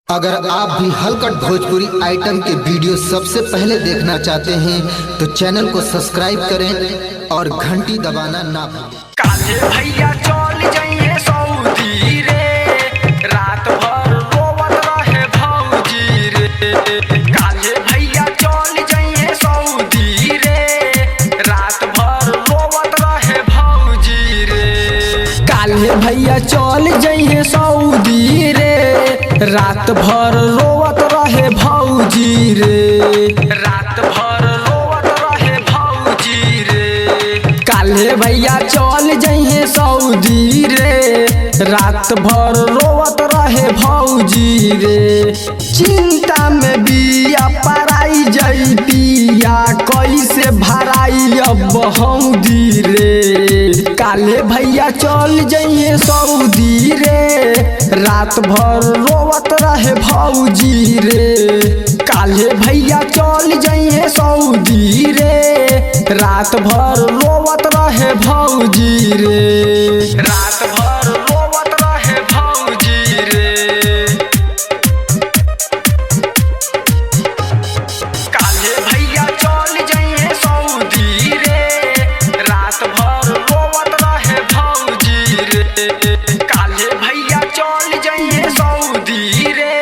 अगर आप भी हलकट भोजपुरी आइटम के वीडियो सबसे पहले देखना चाहते हैं तो चैनल को सब्सक्राइब करें और घंटी दबाना ना भूलें। काले भैया चल जाइए सऊदी रे, रात भर रोवत रहे भौजी रे। काले भैया चल जाइए सऊदी रे, रात भर रोवत रहे भौजी रे। काले भैया चल जाइए सऊदी रे, रात भर रोवत रहे भौजी रे। रात भर रोवत रहे भौजी रे। काले भैया चल जाइए सऊदी रे, रात भर रोवत रहे भौजी रे। चिंता में बिया पराई जैतिया, कैसे भराई अब हौदी रे। काले भैया चल जाइए सऊदी रे, रात भर रोवत रहे भौजी रे। काले भैया चल जाइए सऊदी रे, रात भर रोवत रहे भौजी रे। रात भर रोवत रहे भौजी रे। काले भैया चल जाइए सऊदी रे, रात भर रोवत रहे भौजी रे। काले भैया चल जाइए सऊदी रे,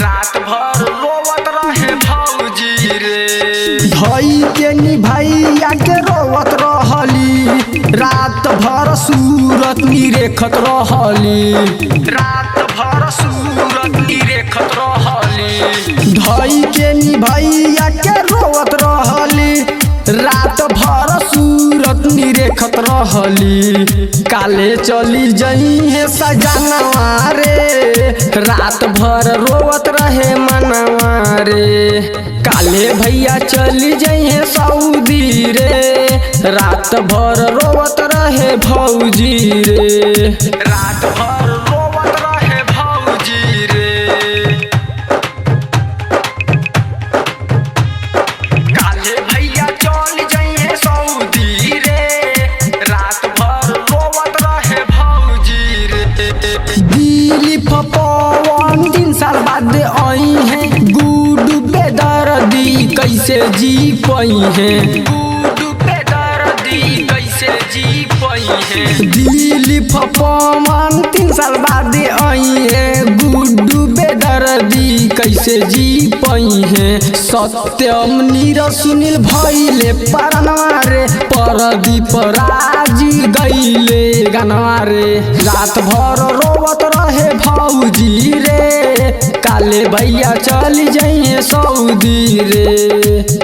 रात भर रोवत रहे भौजी रे। धई के निभैया के रोवत रहली, रात भर सूरत निरेखत रहली। रात भर सूरत निरेखत रहली। धई के निभैया के रोवत रहली, रात भर सूरत निरेखत रहली। काले चली जाइए सजनवा रे, रात भर रोवत रहे मनवा रे। काले भैया चली जाइए सऊदी रे, रात भर रोवत रहे भौजी रे। रात भर रोवत रहे भौजी रे। काले भैया चल जाइए सऊदी रे, रात भर रोवत रहे भौजी रे। दिली पवन 3 साल बाद आई है, गुडू बेदर्दी कैसे जी पाई है। गुडू बेदर्दी कैसे जी पाई है। दिली पवन 3 साल बाद आई है, गुडू बेदर्दी कैसे जी पाई है। सत्यम नीरज सुनील भइले परनवा रे, परदीप राज गइले गनवा रे। रात भर रोवत रहे भौजी रे, काले भैया चल जाइए सऊदी रे।